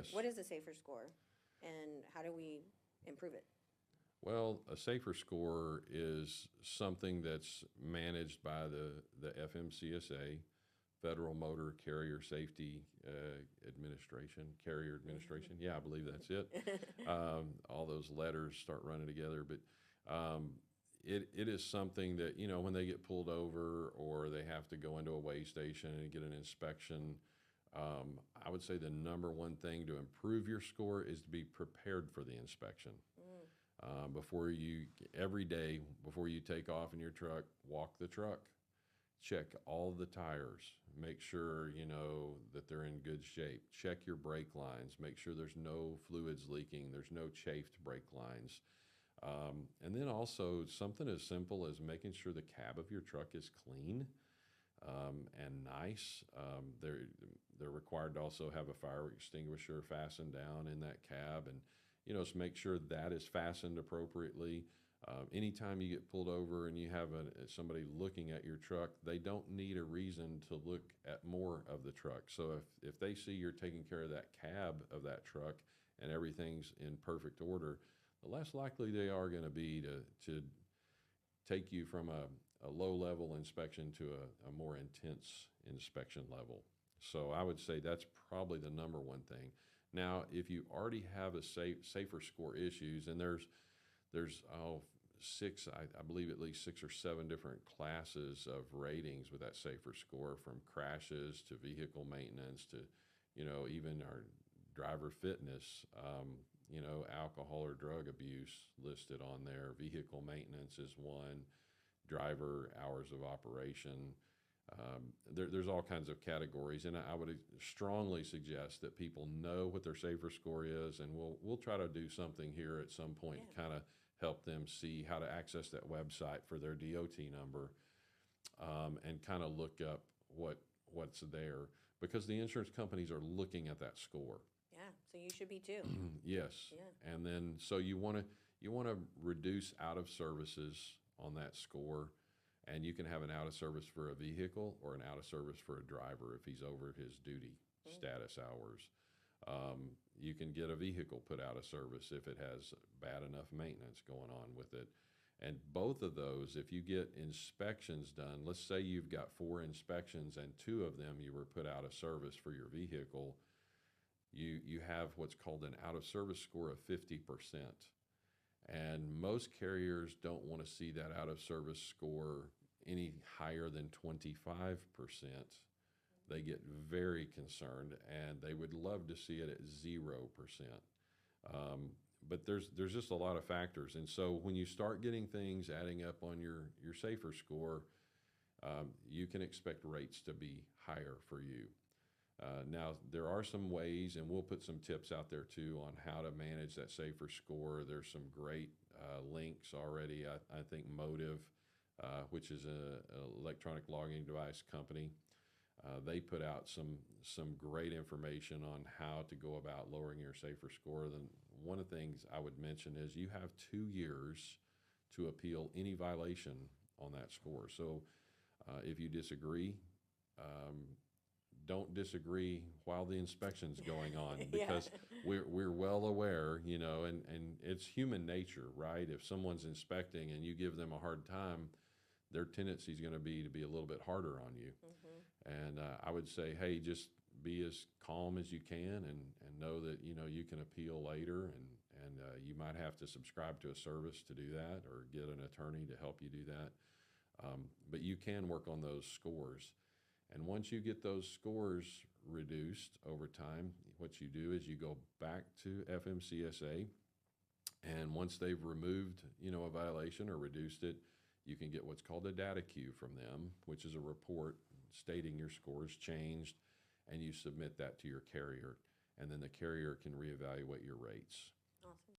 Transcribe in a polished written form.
Yes. What is a safer score, and how do we improve it? Well, a safer score is something that's managed by the FMCSA, Federal Motor Carrier Safety Administration, Carrier Administration. Yeah, I believe that's it. All those letters start running together, but it is something that, you know, when they get pulled over or they have to go into a weigh station and get an inspection, I would say the number one thing to improve your score is to be prepared for the inspection. Every day before you take off in your truck, walk the truck, check all the tires, make sure, you know, that they're in good shape, check your brake lines, make sure there's no fluids leaking, there's no chafed brake lines. And then also something as simple as making sure the cab of your truck is clean and nice. They're required to also have a fire extinguisher fastened down in that cab, and you know, just make sure that is fastened appropriately. Anytime you get pulled over and you have somebody looking at your truck, they don't need a reason to look at more of the truck. So if they see you're taking care of that cab of that truck and everything's in perfect order, the less likely they are going to be to take you from a low-level inspection to a more intense inspection level. So I would say that's probably the number one thing. Now, if you already have a safer score issues, and there's I believe at least 6 or 7 different classes of ratings with that safer score, from crashes to vehicle maintenance to, you know, even our driver fitness, you know, alcohol or drug abuse listed on there. Vehicle maintenance is one, driver hours of operation. There's all kinds of categories, and I would strongly suggest that people know what their safer score is, and we'll try to do something here at some point to kind of help them see how to access that website for their DOT number, and kind of look up what's there, because the insurance companies are looking at that score. Yeah, so you should be too. Yes. Yeah. And then so you want to reduce out of services on that score. And you can have an out of service for a vehicle or an out of service for a driver if he's over his duty status hours. You can get a vehicle put out of service if it has bad enough maintenance going on with it. And both of those, if you get inspections done, let's say you've got 4 inspections and 2 of them you were put out of service for your vehicle, you have what's called an out of service score of 50%. And most carriers don't want to see that out of service score any higher than 25%. They get very concerned, and they would love to see it at 0%. But there's just a lot of factors. And so when you start getting things adding up on your safer score, you can expect rates to be higher for you. Now, there are some ways, and we'll put some tips out there too on how to manage that safer score. There's some great links already. I think Motive, which is an electronic logging device company, they put out some great information on how to go about lowering your safer score. Then one of the things I would mention is you have 2 years to appeal any violation on that score. So if you disagree, don't disagree while the inspection's going on, because we're well aware, you know, and it's human nature, right? If someone's inspecting and you give them a hard time, their tendency is going to be a little bit harder on you. And I would say, hey, just be as calm as you can, and know that, you know, you can appeal later, and you might have to subscribe to a service to do that, or get an attorney to help you do that. But you can work on those scores. And once you get those scores reduced over time, what you do is you go back to FMCSA, and once they've removed, you know, a violation or reduced it, you can get what's called a data queue from them, which is a report stating your scores changed, and you submit that to your carrier, and then the carrier can reevaluate your rates. Awesome.